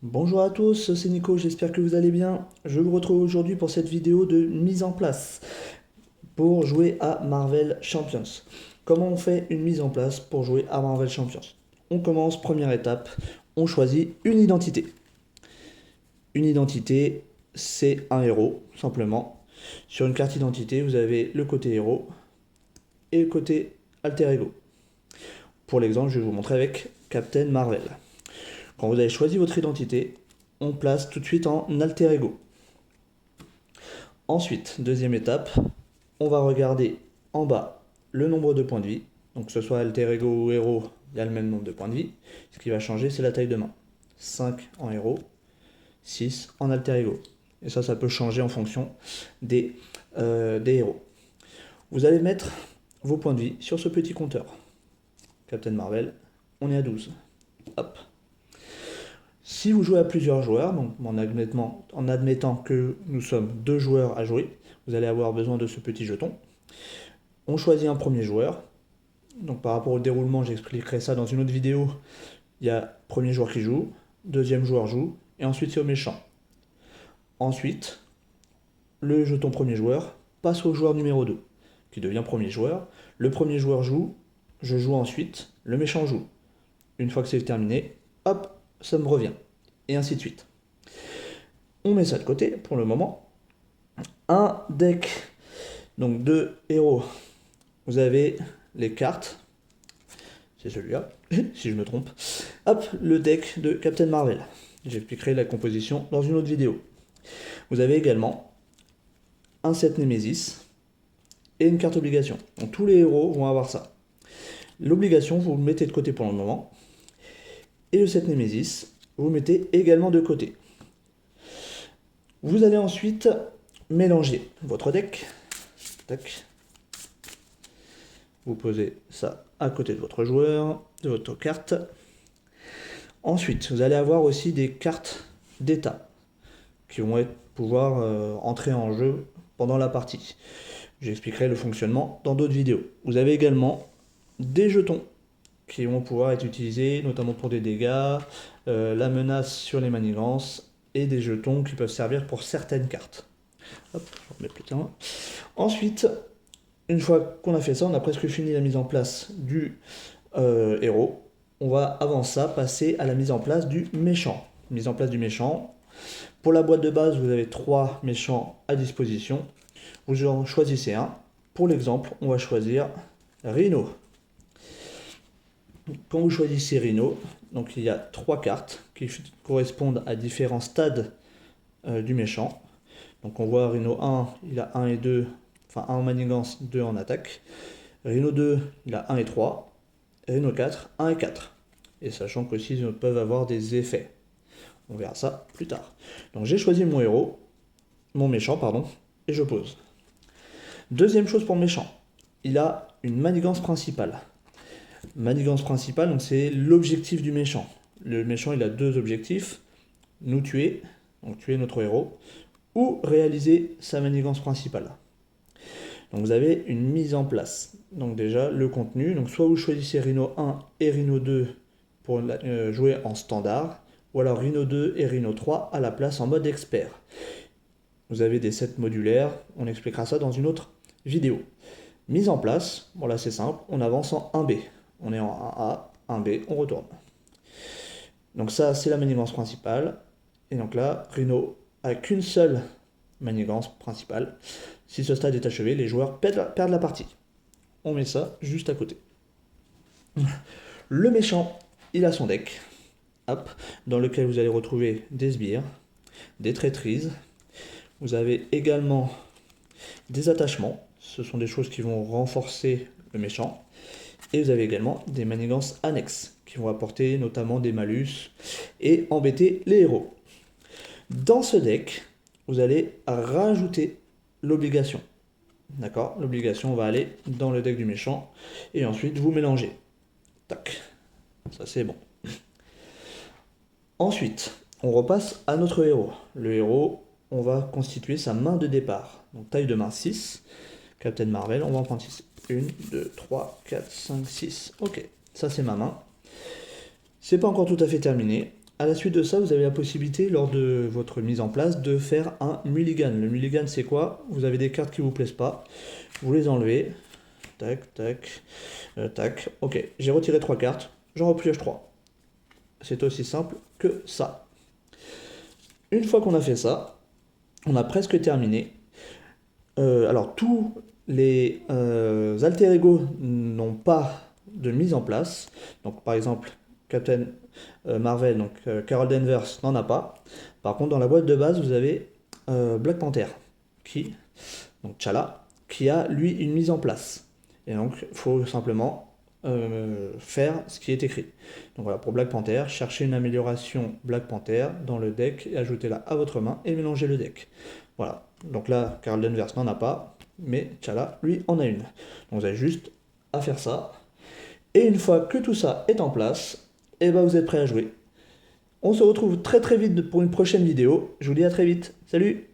Bonjour à tous, c'est Nico, j'espère que vous allez bien. Je vous retrouve aujourd'hui pour cette vidéo de mise en place pour jouer à Marvel Champions. Comment on fait une mise en place pour jouer à Marvel Champions? On commence, première étape, on choisit une identité. Une identité, c'est un héros, simplement. Sur une carte identité, vous avez le côté héros et le côté alter ego. Pour l'exemple, je vais vous montrer avec Captain Marvel. Quand vous avez choisi votre identité, on place tout de suite en alter ego. Ensuite, deuxième étape, on va regarder en bas le nombre de points de vie. Donc que ce soit alter ego ou héros, il y a le même nombre de points de vie. Ce qui va changer, c'est la taille de main. 5 en héros, 6 en alter ego. Et ça peut changer en fonction des héros. Vous allez mettre vos points de vie sur ce petit compteur. Captain Marvel, on est à 12. Hop. Si vous jouez à plusieurs joueurs, donc en admettant que nous sommes 2 joueurs à jouer, vous allez avoir besoin de ce petit jeton. On choisit un premier joueur. Donc par rapport au déroulement, j'expliquerai ça dans une autre vidéo. Il y a premier joueur qui joue, deuxième joueur joue, et ensuite c'est au méchant. Ensuite, le jeton premier joueur passe au joueur numéro 2, qui devient premier joueur. Le premier joueur joue, je joue ensuite, le méchant joue. Une fois que c'est terminé, hop, ça me revient. Et ainsi de suite. On met ça de côté pour le moment. Un deck, donc de héros. Vous avez les cartes. C'est celui-là, si je me trompe. Hop, le deck de Captain Marvel. J'expliquerai la composition dans une autre vidéo. Vous avez également un set Nemesis et une carte obligation. Donc tous les héros vont avoir ça. L'obligation, vous le mettez de côté pour le moment. Et le set Nemesis, vous le mettez également de côté. Vous allez ensuite mélanger votre deck. Tac. Vous posez ça à côté de votre joueur, de votre carte. Ensuite, vous allez avoir aussi des cartes d'état qui vont pouvoir entrer en jeu pendant la partie. J'expliquerai le fonctionnement dans d'autres vidéos. Vous avez également des jetons qui vont pouvoir être utilisés notamment pour des dégâts, la menace sur les manigances et des jetons qui peuvent servir pour certaines cartes. Hop, je remets plus tard. Ensuite, une fois qu'on a fait ça, on a presque fini la mise en place du héros. On va avant ça passer à la mise en place du méchant. Mise en place du méchant. Pour la boîte de base, vous avez 3 méchants à disposition. Vous en choisissez un. Pour l'exemple, on va choisir Rhino. Quand vous choisissez Rhino, donc il y a 3 cartes qui correspondent à différents stades du méchant. Donc on voit Rhino 1, il a 1 et 2, enfin 1 en manigance, 2 en attaque. Rhino 2, il a 1 et 3. Rhino 4, 1 et 4. Et sachant qu'aussi ils peuvent avoir des effets. On verra ça plus tard. Donc j'ai choisi mon héros, mon méchant, pardon, et je pose. Deuxième chose pour le méchant, il a une manigance principale. Manigance principale, donc c'est l'objectif du méchant. Le méchant, il a 2 objectifs, nous tuer, donc tuer notre héros, ou réaliser sa manigance principale. Donc vous avez une mise en place. Donc déjà, le contenu, donc soit vous choisissez Rhino 1 et Rhino 2 pour jouer en standard, ou alors Rhino 2 et Rhino 3 à la place en mode expert. Vous avez des sets modulaires, on expliquera ça dans une autre vidéo. Mise en place, bon là c'est simple, on avance en 1B. On est en 1A, 1B, on retourne. Donc ça c'est la manigance principale. Et donc là, Rhino a qu'une seule manigance principale. Si ce stade est achevé, les joueurs perdent la partie. On met ça juste à côté. Le méchant, il a son deck, hop, dans lequel vous allez retrouver des sbires, des traîtrises. Vous avez également des attachements. Ce sont des choses qui vont renforcer le méchant. Et vous avez également des manigances annexes qui vont apporter notamment des malus et embêter les héros. Dans ce deck, vous allez rajouter l'obligation. D'accord? L'obligation va aller dans le deck du méchant et ensuite vous mélangez. Tac. Ça c'est bon. Ensuite, on repasse à notre héros. Le héros, on va constituer sa main de départ. Donc taille de main 6. Captain Marvel, on va en prendre 6. 1, 2, 3, 4, 5, 6. Ok, ça c'est ma main. C'est pas encore tout à fait terminé. À la suite de ça, vous avez la possibilité, lors de votre mise en place, de faire un mulligan. Le mulligan, c'est quoi? Vous avez des cartes qui vous plaisent pas, vous les enlevez. Tac, tac, tac. Ok, j'ai retiré 3 cartes, j'en repioche 3. C'est aussi simple que ça. Une fois qu'on a fait ça, on a presque terminé. Alors, tous les alter ego n'ont pas de mise en place. Donc, par exemple, Captain Marvel, donc Carol Danvers n'en a pas. Par contre, dans la boîte de base, vous avez Black Panther, donc T'Challa, qui a lui une mise en place. Et donc, il faut simplement faire ce qui est écrit. Donc voilà, pour Black Panther, cherchez une amélioration Black Panther dans le deck et ajoutez-la à votre main et mélangez le deck. Voilà, donc là, Carol Danvers n'en a pas, mais T'Challa, lui, en a une. Donc vous avez juste à faire ça. Et une fois que tout ça est en place, et ben vous êtes prêt à jouer. On se retrouve très très vite pour une prochaine vidéo. Je vous dis à très vite. Salut!